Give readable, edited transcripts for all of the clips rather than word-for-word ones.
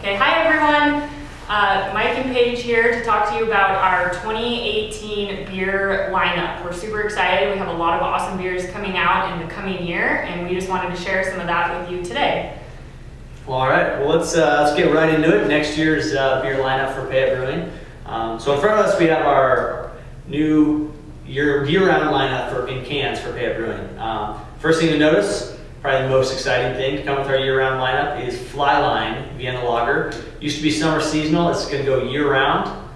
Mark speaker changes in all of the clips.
Speaker 1: Okay, hi everyone. Mike and Paige here to talk to you about our 2018 beer lineup. We're super excited. We have a lot of awesome beers coming out in the coming year, and we just wanted to share some of that with you today.
Speaker 2: Well, all right. Well, let's get right into it. Next year's beer lineup for Payette Brewing. So in front of us, we have our new year-round lineup in cans for Payette Brewing. First thing to notice, probably the most exciting thing to come with our year-round lineup is Flyline Vienna Lager. Used to be summer seasonal. It's going to go year-round.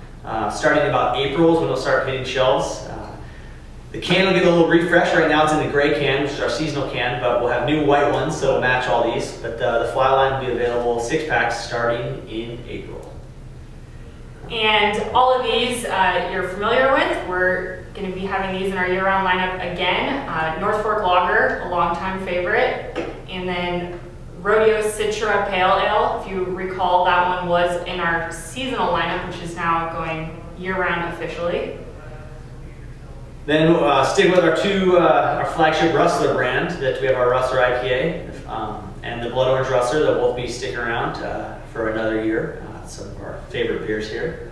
Speaker 2: Starting about April is when it'll start hitting shelves. The can will get a little refresh. Right now it's in the gray can, which is our seasonal can, but we'll have new white ones, so it'll match all these. But the Flyline will be available 6-packs starting in April.
Speaker 1: And all of these you're familiar with. We're going to be having these in our year-round lineup again. North Fork Lager, a longtime favorite, and then Rodeo Citra Pale Ale. If you recall, that one was in our seasonal lineup, which is now going year-round officially.
Speaker 2: Then stick with our flagship Rustler brand. That we have our Rustler IPA and the Blood Orange Rustler. They'll both be sticking around for another year. Some of our favorite beers here.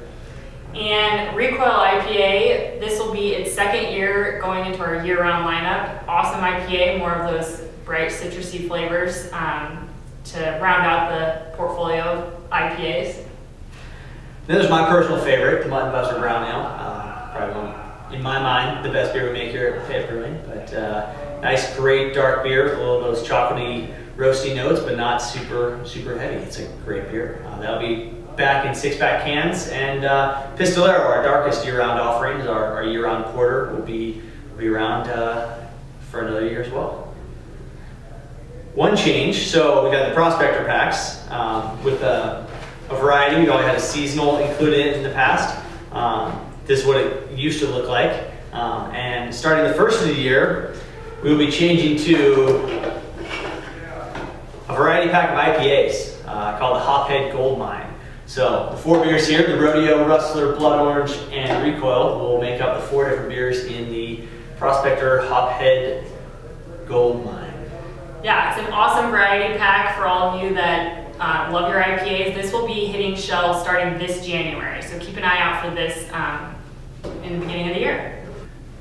Speaker 1: And Recoil IPA, this will be its second year going into our year-round lineup. Awesome IPA, more of those bright citrusy flavors to round out the portfolio of IPAs.
Speaker 2: Then there's my personal favorite, the Mutton Buster Brown Ale. Probably one, in my mind, the best beer we make here at Payette Brewing. But nice, great dark beer with a little of those chocolatey, roasty notes, but not super heavy. It's a great beer. That'll be back in 6-pack cans. And Pistolero, our darkest year-round offering, our year-round porter, will be around for another year as well. One change, so we got the Prospector packs with a variety. We only had a seasonal included in the past. This is what it used to look like. And starting the first of the year, we will be changing to a variety pack of IPAs called the Hophead Gold Mine. So the 4 beers here, the Rodeo, Rustler, Blood Orange, and Recoil, will make up the 4 different beers in the Prospector Hophead Gold Mine.
Speaker 1: Yeah, it's an awesome variety pack for all of you that love your IPAs. This will be hitting shelves starting this January, so keep an eye out for this in the beginning of the year.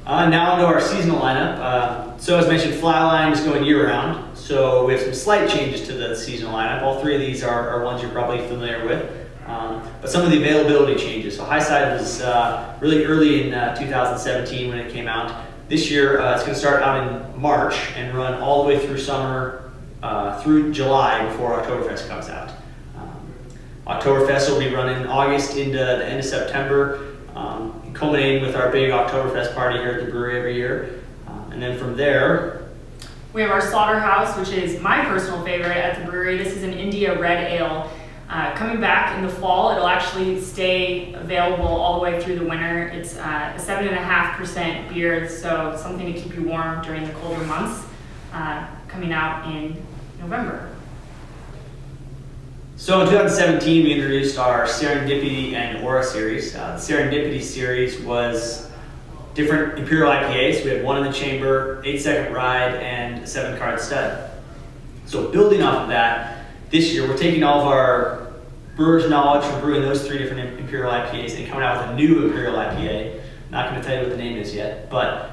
Speaker 2: Now onto our seasonal lineup. So as mentioned, Flyline is going year-round, so we have some slight changes to the seasonal lineup. All 3 of these are ones you're probably familiar with, but some of the availability changes. So High Side was really early in 2017 when it came out. This year, it's going to start out in March and run all the way through summer, through July before Oktoberfest comes out. Oktoberfest will be running August into the end of September, culminating with our big Oktoberfest party here at the brewery every year. And then from there,
Speaker 1: we have our Slaughterhouse, which is my personal favorite at the brewery. This is an India Red Ale. Coming back in the fall, it'll actually stay available all the way through the winter. It's a 7.5% beer, so something to keep you warm during the colder months, coming out in November.
Speaker 2: So in 2017, we introduced our Serendipity and Aura series. The Serendipity series was different Imperial IPAs. We had 1 in the chamber, 8-second ride, and a 7-card stud. So building off of that, this year we're taking all of our brewers' knowledge from brewing those 3 different Imperial IPAs and coming out with a new Imperial IPA. Not going to tell you what the name is yet, but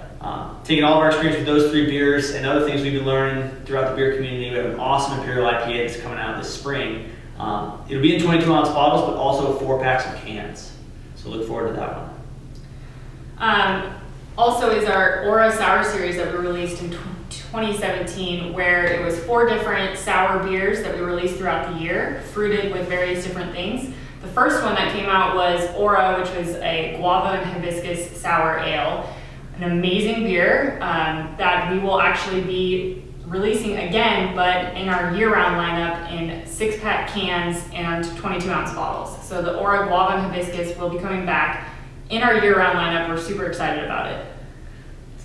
Speaker 2: taking all of our experience with those 3 beers and other things we've been learning throughout the beer community. We have an awesome Imperial IPA that's coming out this spring. It'll be in 22-ounce bottles, but also 4 packs of cans. So look forward to that one.
Speaker 1: Also is our Aura Sour series that we released in 2017, where it was 4 different sour beers that we released throughout the year, fruited with various different things. The first one that came out was Aura, which was a guava and hibiscus sour ale. An amazing beer that we will actually be releasing again, but in our year-round lineup in 6-pack cans and 22-ounce bottles. So the Aura Guava and Hibiscus will be coming back in our year-round lineup. We're super excited about it.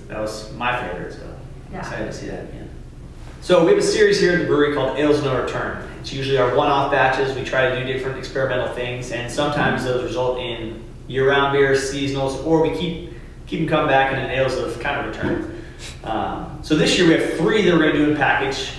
Speaker 2: That was my favorite, so I'm excited to see that again. So we have a series here at the brewery called Ales No Return. It's usually our one-off batches. We try to do different experimental things, and sometimes those result in year-round beers, seasonals, or we keep them come back and an ales have kind of returned. So this year we have 3 that we're going to do in package,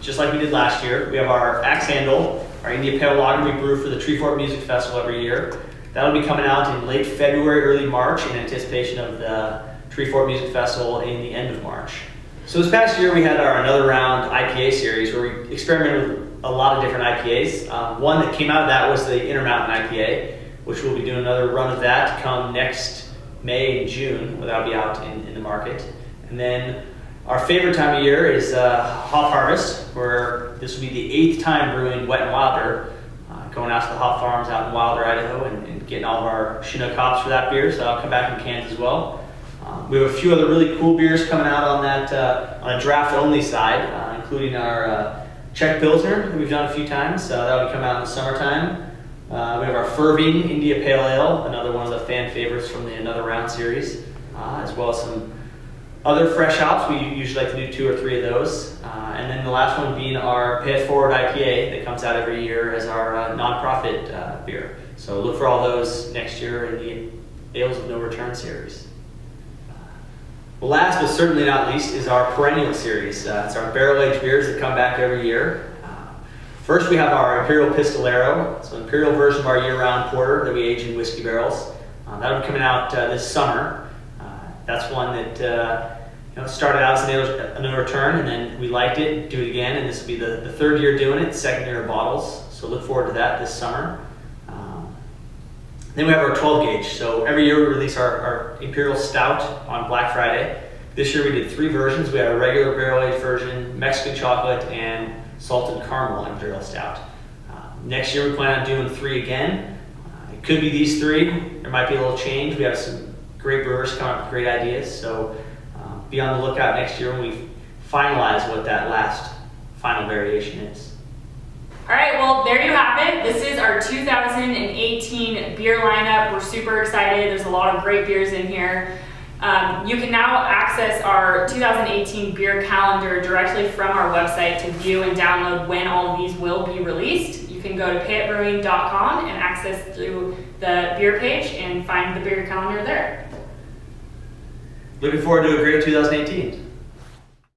Speaker 2: just like we did last year. We have our Axe Handle, our India Pale Lager we brew for the Treefort Music Festival every year. That'll be coming out in late February, early March in anticipation of the Treefort Music Festival in the end of March. So this past year we had our Another Round IPA series where we experimented with a lot of different IPAs. One that came out of that was the Intermountain IPA, which we'll be doing another run of that come next May and June, where that'll be out in the market. And then our favorite time of year is hop harvest, where this will be the 8th time brewing Wet and Wilder, going out to the hop farms out in Wilder, Idaho, and getting all of our Chinook hops for that beer, so that'll come back in cans as well. We have a few other really cool beers coming out on that on a draft-only side, including our Czech Pilsner that we've done a few times, so that'll be coming out in the summertime. We have our Ferving India Pale Ale, another one of the fan favorites from the Another Round series, as well as some other fresh hops. We usually like to do 2 or 3 of those. And then the last one being our Payette Forward IPA that comes out every year as our nonprofit beer. So look for all those next year in the Ales of No Return series. Last but certainly not least is our perennial series. It's our barrel-aged beers that come back every year. First we have our Imperial Pistolero. It's an imperial version of our year-round porter that we age in whiskey barrels. That'll be coming out this summer. That's one that started out as a no return, and then we liked it, do it again, and this will be the 3rd year doing it, 2nd year of bottles. So look forward to that this summer. Then we have our 12 gauge. So every year we release our Imperial Stout on Black Friday. This year we did 3 versions. We had a regular barrel-aged version, Mexican chocolate, and salted caramel Imperial Stout. Next year we plan on doing 3 again. It could be these 3. There might be a little change. We have some great brewers coming up with great ideas. So be on the lookout next year when we finalize what that last final variation is.
Speaker 1: All right, well, there you have it. This is our 2018 beer lineup. We're super excited. There's a lot of great beers in here. You can now access our 2018 beer calendar directly from our website to view and download when all of these will be released. You can go to payettebrewing.com and access through the beer page and find the beer calendar there.
Speaker 2: Looking forward to a great 2018.